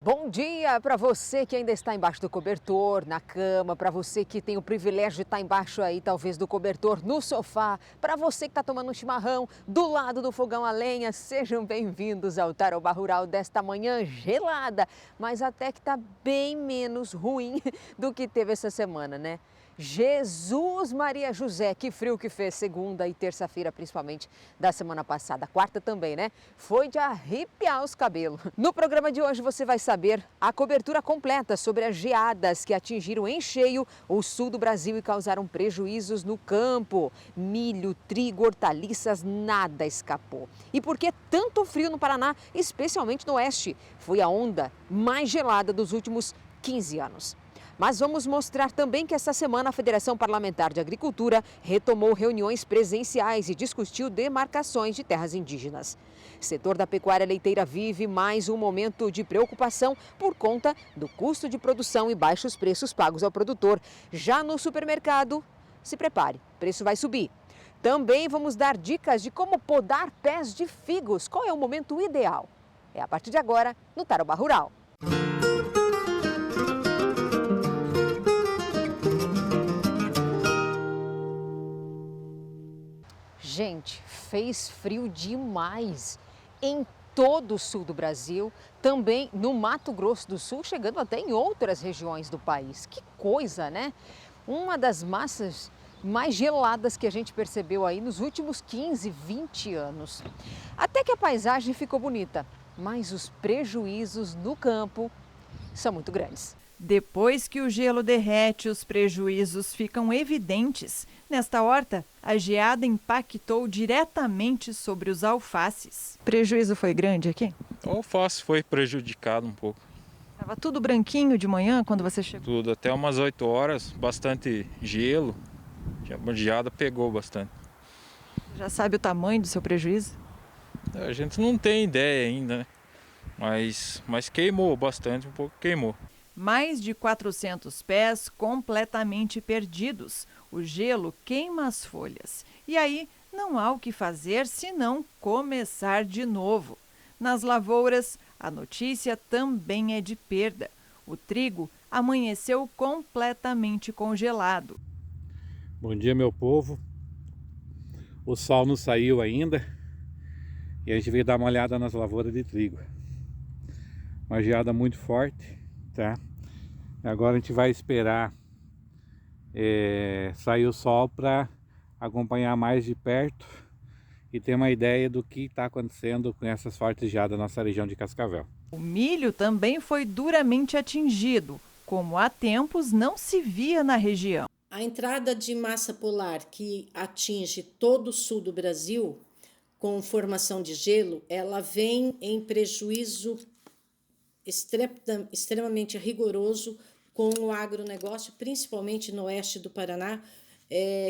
Bom dia para você que ainda está embaixo do cobertor, na cama, para você que tem o privilégio de estar embaixo aí, talvez, do cobertor, no sofá, para você que está tomando um chimarrão do lado do fogão a lenha, sejam bem-vindos ao Tarobá Rural desta manhã gelada, mas até que está bem menos ruim do que teve essa semana, né? Jesus Maria José, que frio que fez segunda e terça-feira, principalmente da semana passada, quarta também, né? Foi de arrepiar os cabelos. No programa de hoje você vai saber a cobertura completa sobre as geadas que atingiram em cheio o sul do Brasil e causaram prejuízos no campo. Milho, trigo, hortaliças, nada escapou. E por que tanto frio no Paraná, especialmente no oeste? Foi a onda mais gelada dos últimos 15 anos. Mas vamos mostrar também que esta semana a Federação Parlamentar de Agricultura retomou reuniões presenciais e discutiu demarcações de terras indígenas. O setor da pecuária leiteira vive mais um momento de preocupação por conta do custo de produção e baixos preços pagos ao produtor. Já no supermercado, se prepare, o preço vai subir. Também vamos dar dicas de como podar pés de figos. Qual é o momento ideal? É a partir de agora no Tarobá Rural. Gente, fez frio demais em todo o sul do Brasil, também no Mato Grosso do Sul, chegando até em outras regiões do país. Que coisa, né? Uma das massas mais geladas que a gente percebeu aí nos últimos 15, 20 anos. Até que a paisagem ficou bonita, mas os prejuízos no campo são muito grandes. Depois que o gelo derrete, os prejuízos ficam evidentes. Nesta horta, a geada impactou diretamente sobre os alfaces. O prejuízo foi grande aqui? O alface foi prejudicado um pouco. Estava tudo branquinho de manhã quando você chegou? Tudo, até umas 8 horas, bastante gelo. A geada pegou bastante. Já sabe o tamanho do seu prejuízo? A gente não tem ideia ainda, né? Mas queimou bastante, um pouco queimou. Mais de 400 pés completamente perdidos. O gelo queima as folhas. E aí não há o que fazer senão começar de novo. Nas lavouras, a notícia também é de perda. O trigo amanheceu completamente congelado. Bom dia, meu povo. O sol não saiu ainda e a gente veio dar uma olhada nas lavouras de trigo. Uma geada muito forte, tá? Agora a gente vai esperar sair o sol para acompanhar mais de perto e ter uma ideia do que está acontecendo com essas fortes geadas na nossa região de Cascavel. O milho também foi duramente atingido, como há tempos não se via na região. A entrada de massa polar que atinge todo o sul do Brasil, com formação de gelo, ela vem em prejuízo extremamente rigoroso com o agronegócio, principalmente no oeste do Paraná,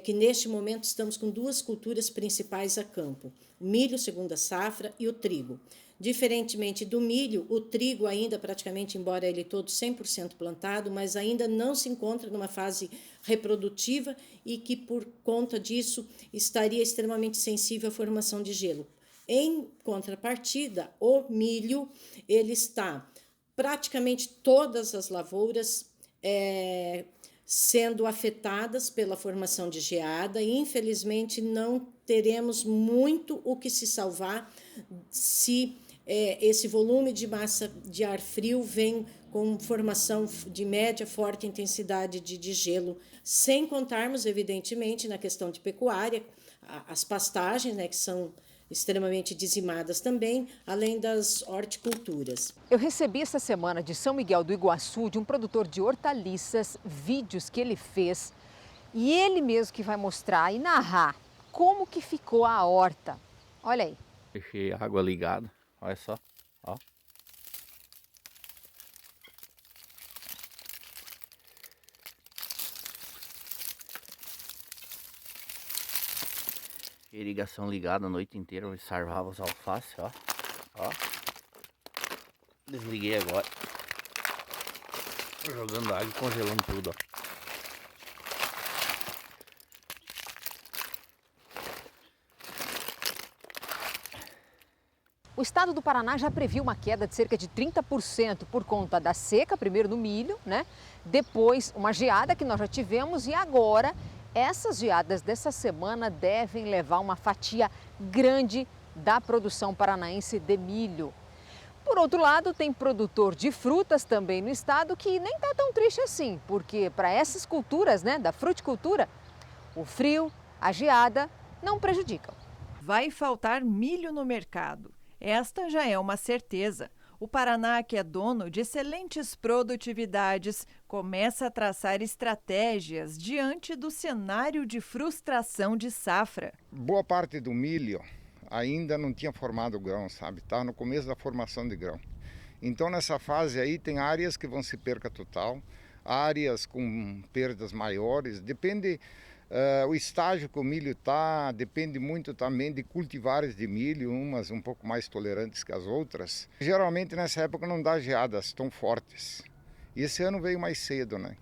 que neste momento estamos com duas culturas principais a campo, o milho segunda safra e o trigo. Diferentemente do milho, o trigo ainda praticamente, embora ele todo 100% plantado, mas ainda não se encontra numa fase reprodutiva e que por conta disso estaria extremamente sensível à formação de gelo. Em contrapartida, o milho, ele está praticamente todas as lavouras sendo afetadas pela formação de geada e infelizmente não teremos muito o que se salvar se esse volume de massa de ar frio vem com formação de média forte intensidade de gelo, sem contarmos evidentemente na questão de pecuária, as pastagens, né, que são extremamente dizimadas também, além das horticulturas. Eu recebi essa semana de São Miguel do Iguaçu, de um produtor de hortaliças, vídeos que ele fez e ele mesmo que vai mostrar e narrar como que ficou a horta. Olha aí. Deixei a água ligada, olha só, ó. Irrigação ligada a noite inteira, eu sarvava os alfaces, ó. Ó. Desliguei agora. Tô jogando água e congelando tudo, ó. O estado do Paraná já previu uma queda de cerca de 30% por conta da seca, primeiro no milho, né? Depois uma geada que nós já tivemos e agora essas geadas dessa semana devem levar uma fatia grande da produção paranaense de milho. Por outro lado, tem produtor de frutas também no estado que nem está tão triste assim, porque para essas culturas, né, da fruticultura, o frio, a geada não prejudicam. Vai faltar milho no mercado. Esta já é uma certeza. O Paraná, que é dono de excelentes produtividades, começa a traçar estratégias diante do cenário de frustração de safra. Boa parte do milho ainda não tinha formado o grão, sabe? Está no começo da formação de grão. Então, nessa fase aí, tem áreas que vão se perca total, áreas com perdas maiores, depende... o estágio que o milho está depende muito também de cultivares de milho, umas um pouco mais tolerantes que as outras. Geralmente nessa época não dá geadas tão fortes. E esse ano veio mais cedo, né?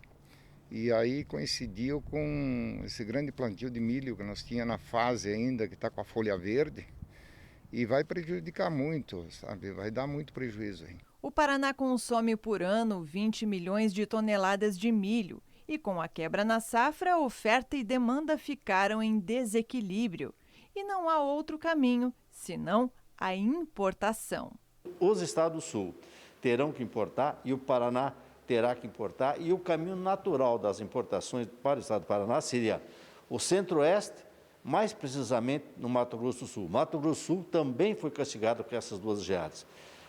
E aí coincidiu com esse grande plantio de milho que nós tínhamos na fase ainda, que está com a folha verde. E vai prejudicar muito, sabe? Vai dar muito prejuízo aí. O Paraná consome por ano 20 milhões de toneladas de milho. E com a quebra na safra, oferta e demanda ficaram em desequilíbrio. E não há outro caminho, senão a importação. Os estados do sul terão que importar e o Paraná terá que importar. E o caminho natural das importações para o estado do Paraná seria o centro-oeste, mais precisamente no Mato Grosso do Sul. Mato Grosso do Sul também foi castigado com essas duas geadas.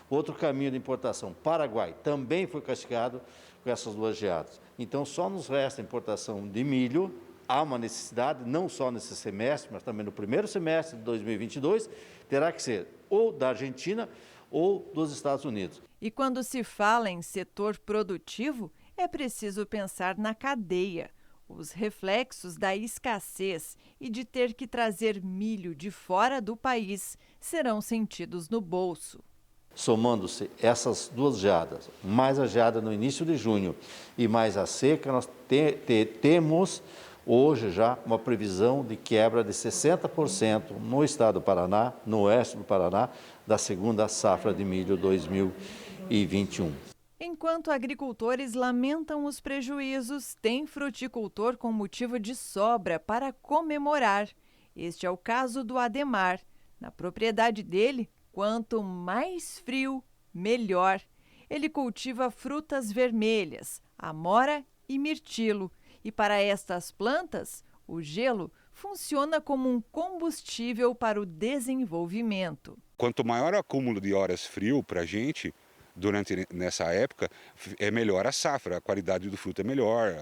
Outro caminho de importação, Paraguai, também foi castigado com essas duas geadas. Então, só nos resta a importação de milho. Há uma necessidade, não só nesse semestre, mas também no primeiro semestre de 2022, terá que ser ou da Argentina ou dos Estados Unidos. E quando se fala em setor produtivo, é preciso pensar na cadeia. Os reflexos da escassez e de ter que trazer milho de fora do país serão sentidos no bolso. Somando-se essas duas geadas, mais a geada no início de junho e mais a seca, nós temos hoje já uma previsão de quebra de 60% no estado do Paraná, no oeste do Paraná, da segunda safra de milho 2021. Enquanto agricultores lamentam os prejuízos, tem fruticultor com motivo de sobra para comemorar. Este é o caso do Ademar. Na propriedade dele, quanto mais frio, melhor. Ele cultiva frutas vermelhas, amora e mirtilo. E para estas plantas, o gelo funciona como um combustível para o desenvolvimento. Quanto maior o acúmulo de horas frio para a gente, nessa época, é melhor a safra, a qualidade do fruto é melhor,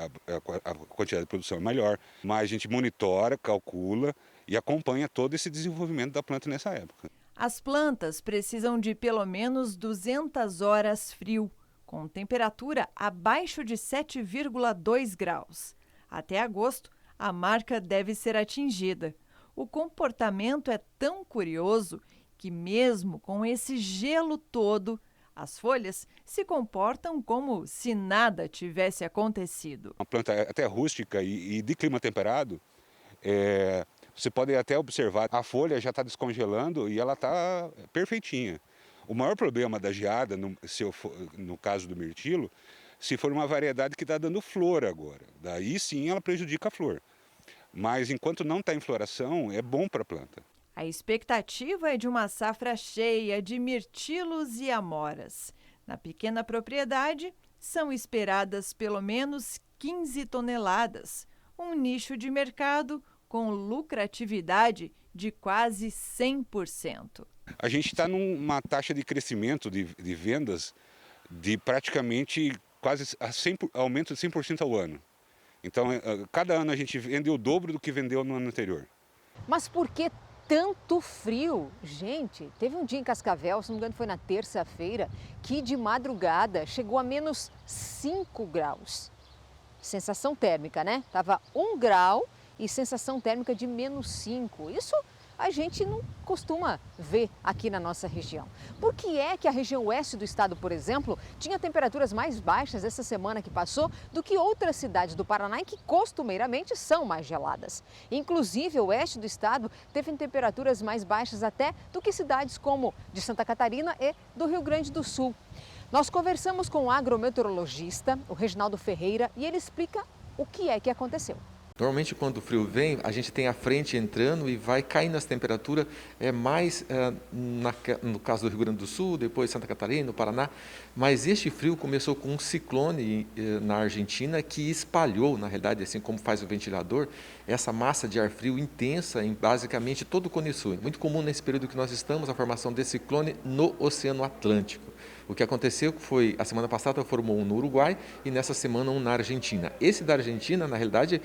a quantidade de produção é melhor. Mas a gente monitora, calcula e acompanha todo esse desenvolvimento da planta nessa época. As plantas precisam de pelo menos 200 horas frio, com temperatura abaixo de 7,2 graus. Até agosto, a marca deve ser atingida. O comportamento é tão curioso que, mesmo com esse gelo todo, as folhas se comportam como se nada tivesse acontecido. Uma planta até rústica e de clima temperado, você pode até observar, a folha já está descongelando e ela está perfeitinha. O maior problema da geada, no caso do mirtilo, se for uma variedade que está dando flor agora. Daí sim ela prejudica a flor. Mas enquanto não está em floração, é bom para a planta. A expectativa é de uma safra cheia de mirtilos e amoras. Na pequena propriedade, são esperadas pelo menos 15 toneladas, um nicho de mercado com lucratividade de quase 100%. A gente está numa taxa de crescimento de vendas de praticamente quase aumento de 100% ao ano. Então, cada ano a gente vende o dobro do que vendeu no ano anterior. Mas por que tanto frio? Gente, teve um dia em Cascavel, se não me engano foi na terça-feira, que de madrugada chegou a menos 5 graus. Sensação térmica, né? Tava 1 grau e sensação térmica de menos 5. Isso a gente não costuma ver aqui na nossa região. Por que é que a região oeste do estado, por exemplo, tinha temperaturas mais baixas essa semana que passou do que outras cidades do Paraná e que costumeiramente são mais geladas? Inclusive, o oeste do estado teve temperaturas mais baixas até do que cidades como de Santa Catarina e do Rio Grande do Sul. Nós conversamos com o agrometeorologista, o Reginaldo Ferreira, e ele explica o que é que aconteceu. Normalmente, quando o frio vem, a gente tem a frente entrando e vai caindo as temperaturas, no caso do Rio Grande do Sul, depois Santa Catarina, no Paraná. Mas este frio começou com um ciclone na Argentina que espalhou, na realidade, assim como faz o ventilador, essa massa de ar frio intensa em basicamente todo o Cone Sul. Muito comum nesse período que nós estamos a formação desse ciclone no Oceano Atlântico. O que aconteceu foi, a semana passada formou um no Uruguai e nessa semana um na Argentina. Esse da Argentina, na realidade,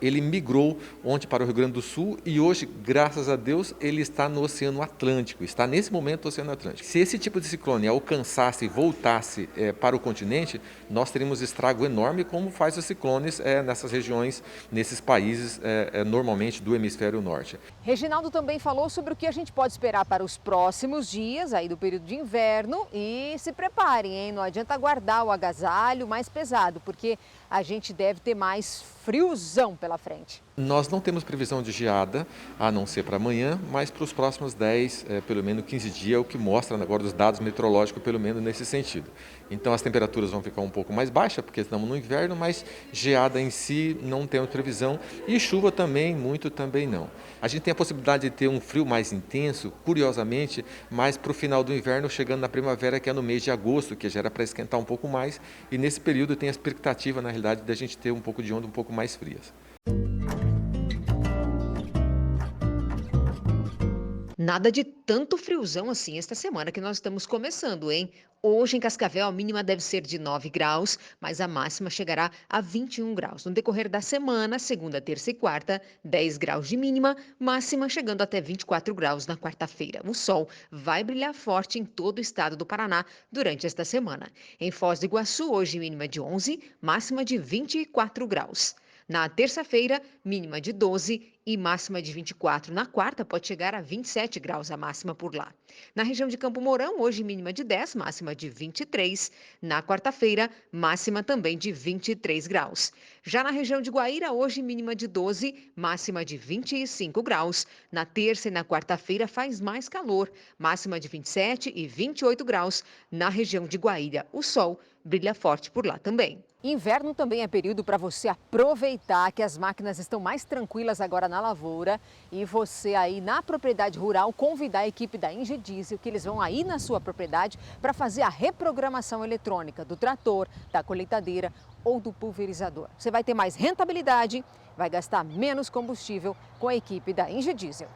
ele migrou ontem para o Rio Grande do Sul e hoje, graças a Deus, ele está no Oceano Atlântico, está nesse momento no Oceano Atlântico. Se esse tipo de ciclone alcançasse e voltasse para o continente, nós teríamos estrago enorme, como faz os ciclones nessas regiões, nesses países, normalmente do hemisfério norte. Reginaldo também falou sobre o que a gente pode esperar para os próximos dias, aí do período de inverno, e se preparem, hein? Não adianta guardar o agasalho mais pesado, porque a gente deve ter mais friozão pela frente. Nós não temos previsão de geada, a não ser para amanhã, mas para os próximos 10, pelo menos 15 dias, o que mostra agora os dados meteorológicos, pelo menos nesse sentido. Então as temperaturas vão ficar um pouco mais baixas, porque estamos no inverno, mas geada em si não temos previsão e chuva também, muito também não. A gente tem a possibilidade de ter um frio mais intenso, curiosamente, mais para o final do inverno, chegando na primavera, que é no mês de agosto, que já era para esquentar um pouco mais, e nesse período tem a expectativa, na realidade, da gente ter um pouco de onda um pouco mais frias. Nada de tanto friozão assim esta semana que nós estamos começando, hein? Hoje em Cascavel a mínima deve ser de 9 graus, mas a máxima chegará a 21 graus. No decorrer da semana, segunda, terça e quarta, 10 graus de mínima, máxima chegando até 24 graus na quarta-feira. O sol vai brilhar forte em todo o estado do Paraná durante esta semana. Em Foz do Iguaçu, hoje mínima de 11, máxima de 24 graus. Na terça-feira, mínima de 12 e máxima de 24. Na quarta, pode chegar a 27 graus a máxima por lá. Na região de Campo Mourão, hoje mínima de 10, máxima de 23. Na quarta-feira, máxima também de 23 graus. Já na região de Guaíra, hoje mínima de 12, máxima de 25 graus. Na terça e na quarta-feira faz mais calor, máxima de 27 e 28 graus. Na região de Guaíra, o sol brilha forte por lá também. Inverno também é período para você aproveitar que as máquinas estão mais tranquilas agora na lavoura e você aí na propriedade rural convidar a equipe da Engie Diesel, que eles vão aí na sua propriedade para fazer a reprogramação eletrônica do trator, da colheitadeira ou do pulverizador. Você vai ter mais rentabilidade, vai gastar menos combustível com a equipe da Engie Diesel.